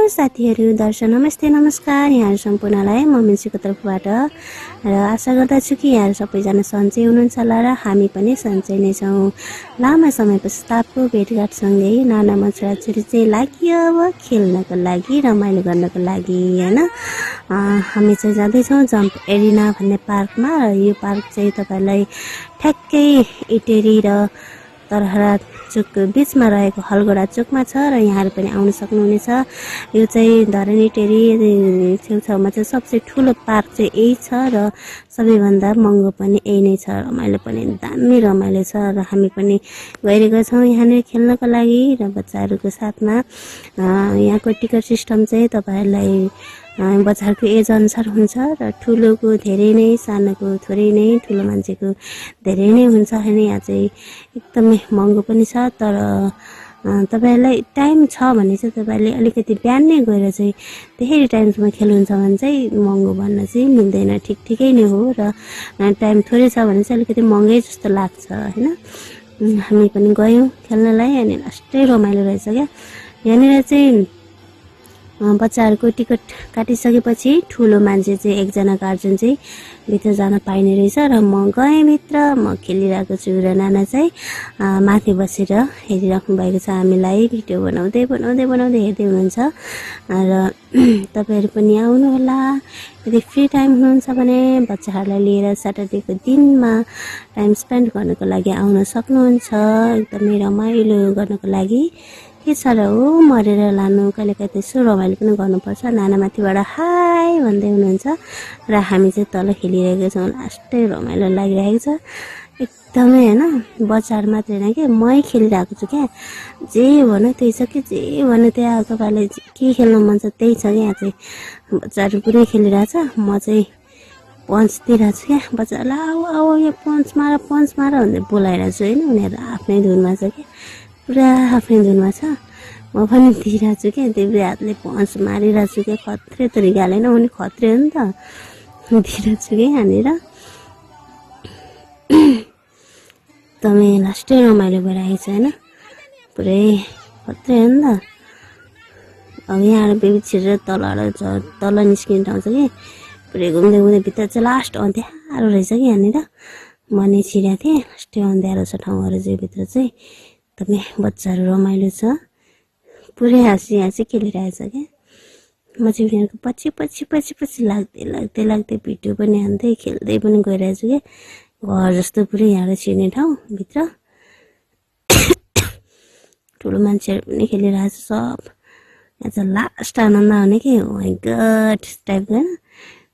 साथीहरू, दर्शक नमस्ते नमस्कार। यहाँहरू सम्पूर्णलाई म मिन्सीको तर्फबाट र आशा गर्दछु कि यहाँहरू सबैजना सन्चै हुनुहुन्छ होला र हामी पनि सन्चै नै छौँ। लामो समय पश्चातको भेटघाटसँगै नानामा छोराछोरी चाहिँ लाग्यो अब खेल्नको लागि, रमाइलो गर्नको लागि होइन। हामी चाहिँ जाँदैछौँ जम्प एरिना भन्ने पार्कमा र यो पार्क चाहिँ तपाईँलाई ठ्याक्कै इटेरी र तरहरा चोकको बिचमा रहेको हलगडा चोकमा छ र यहाँहरू पनि आउन सक्नुहुनेछ। यो चाहिँ धरनी टेरी छेउछाउमा चाहिँ सबसे ठुलो पार्क चाहिँ यही छ र सबैभन्दा महँगो पनि यही नै छ। रमाइलो पनि दामी रमाइलो छ र हामी पनि गइरहेका छौँ यहाँनिर खेल्नको लागि र बच्चाहरूको साथमा। यहाँको टिकट सिस्टम चाहिँ तपाईँहरूलाई बच्चाहरूको एज अनुसार हुन्छ र ठुलोको धेरै नै, सानोको थोरै नै, ठुलो मान्छेको धेरै नै हुन्छ होइन। यहाँ चाहिँ एकदमै महँगो पनि छ, तर तपाईँहरूलाई टाइम छ भने चाहिँ तपाईँहरूले अलिकति बिहान नै गएर चाहिँ धेरै टाइमसम्म खेल्नुहुन्छ भने चाहिँ महँगो भन्न चाहिँ मिल्दैन, ठिकै नै हो। र टाइम थोरै छ भने चाहिँ अलिकति महँगै जस्तो लाग्छ होइन। हामी पनि गयौँ खेल्नलाई अनि लास्टै रमाइलो रहेछ क्या। यहाँनिर चाहिँ बच्चाहरूको टिकट काटिसकेपछि ठुलो मान्छे चाहिँ एकजना गार्जियन चाहिँ भित्र जान पाइने रहेछ र म गएँ भित्र। म खेलिरहेको छु र नाना चाहिँ माथि बसेर हेरिराख्नु भएको छ हामीलाई, भिडियो बनाउँदै हेर्दै हुनुहुन्छ। र तपाईँहरू पनि आउनुहोला यदि फ्री टाइम हुनुहुन्छ भने बच्चाहरूलाई लिएर स्याटरडेको दिनमा टाइम स्पेन्ड गर्नको लागि आउन सक्नुहुन्छ। एकदमै रमाइलो गर्नको लागि के छ र हो, मरेर लानु, कहिलेकाहीँ त्यसो रमाइलो पनि गर्नुपर्छ। नाना माथिबाट हाई भन्दै हुनुहुन्छ र हामी चाहिँ तल खेलिरहेको छौँ। लास्टै रमाइलो लागिरहेको छ एकदमै होइन। बच्चाहरू मात्रै होइन कि मै खेलिरहेको छु क्या। जे भन्यो त्यही छ कि, जे भन्यो त्यही। अब तपाईँलाई के खेल्न मन छ त्यही छ क्या। यहाँ चाहिँ बच्चाहरू पुरै खेलिरहेछ, म चाहिँ पन्च दिइरहेको छु क्या। बच्चाहरूलाई आऊ यो पन्च मार भन्दै बोलाइरहेको छु होइन। उनीहरू आफ्नै धुनमा छ क्या, पुरा आफ्नै धुनमा छ। म पनि दिइरहेको छु क्या, देब्रे हातले पन्च मारिरहेको छु क्या। खत्रै तरिकाले होइन, उनी खत्रै हो नि त, दिइरहेको छु कि यहाँनिर। एकदमै लास्टै रमाइलो भइरहेको छ होइन, पुरै खत्रै हो नि त। अब यहाँबाट बेबी छिरेर तल निस्किने ठाउँ छ कि, पुरै घुम्दै भित्र चाहिँ लास्ट अँध्यारो रहेछ कि यहाँनिर। म नै छिरेको थिएँ, लास्टै अँध्यारो छ ठाउँहरू चाहिँ भित्र चाहिँ। एकदमै बच्चाहरू रमाइलो छ, पुरै हाँसी खेलिरहेछ क्या। म चाहिँ उनीहरूको पछि लाग्दै भिडियो पनि हान्दै खेल्दै पनि गइरहेछु क्या। घर जस्तो पुरै यहाँबाट छिर्ने ठाउँ भित्र ठुलो मान्छेहरू पनि खेलिरहेछ सब। यहाँ चाहिँ लास्ट आनन्द आउने कि माइ गड टाइपको होइन,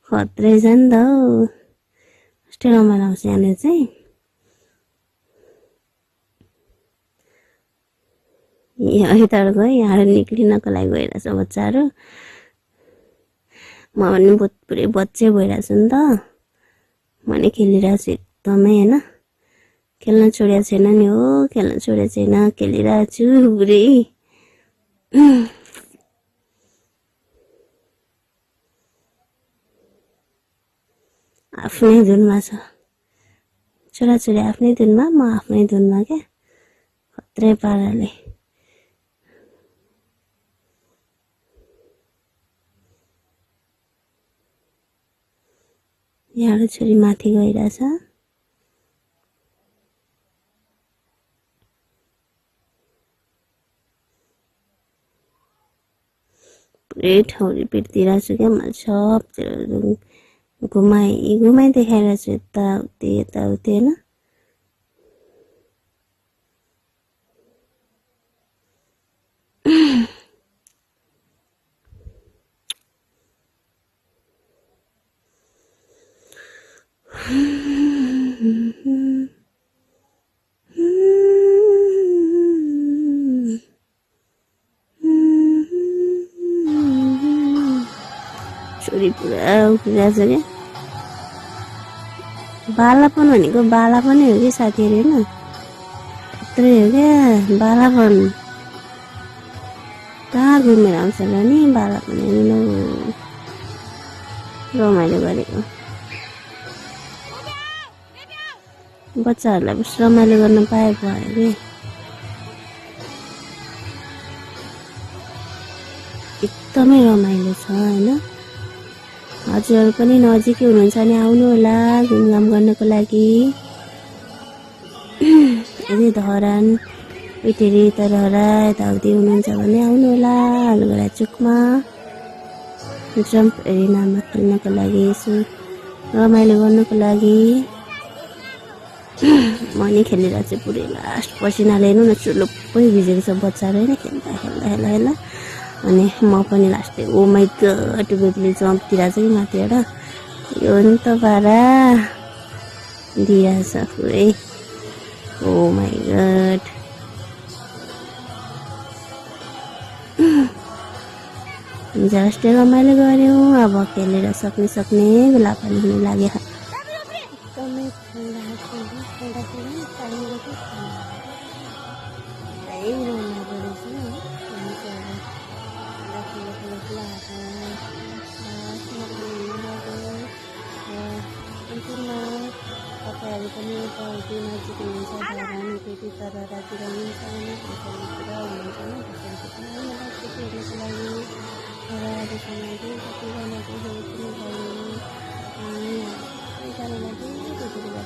खत्रै छ नि त हौ। लास्टै रमाइलो आउँछ यहाँनिर चाहिँ। यताबाट गयो, यहाँबाट निक्लिनको लागि गइरहेछ बच्चाहरू। म पनि पुरै बच्चै भइरहेछु नि त, म नै खेलिरहेको छु एकदमै होइन। खेल्न छोडेको छैन नि हो, खेल्न छोडेको छैन, खेलिरहेको छु पुरै। आफ्नै धुनमा छ छोराछोरी, आफ्नै धुनमा, म आफ्नै धुनमा क्या। खत्रै पाराले यहाँ छोरी माथि गइरहेछ। पुरै ठाउँ रिपिट दिइरहेको छु क्या। मैले सबतिर घुमाइ देखाइरहेको छु, यताउति होइन। छोरी पुरा उठिरहेछ क्या। बालापन भनेको बालापनै हो कि साथीहरू होइन, खत्रै हो क्या बालापन। कहाँ घुमेर आउँछ र नि बालापन हेर्नु, रमाइलो गरेको। बच्चाहरूलाई बस रमाइलो गर्न पाए भयो कि। एकदमै रमाइलो छ होइन। हजुरहरू पनि नजिकै हुनुहुन्छ भने आउनु होला घुमघाम गर्नको लागि। यदि धरान पिटेरी तरहरा यताउति हुनुहुन्छ भने आउनु होला अलगढा चोकमा जम्प एरिनामा खेल्नको लागि, यसो रमाइलो गर्नको लागि। म नि खेलिरहेको छु पुरै लास्ट पसिनाले हेर्नु न चुलुप्पै भिजेको छ बच्चाहरू होइन, खेल्दा खेल्दा खेल्दा खेल्दा। अनि म पनि लास्टै ओ माई गड बेबीले जम्पतिर चाहिँ माथिबाट यो नि त पारा दिइरहेछ पुरै। ओ माई गड जस्तै रमाइलो गऱ्यौँ। अब खेलेर सक्ने बेला पनि हुन लाग्यो। एकदमै तपाईँहरू पनि यताउति नजिक हुनुहुन्छ धरान त्यति तरतिर हुनुहुन्छ भने भोटेलीतिर हुनुहुन्छ भने भोटेलीको पनि आउनुहोला खेती हेर्नको लागि। र अहिलेसम्म चाहिँ कतिजनाको हेल्प पनि भयो, सबैजनालाई धेरै धेरै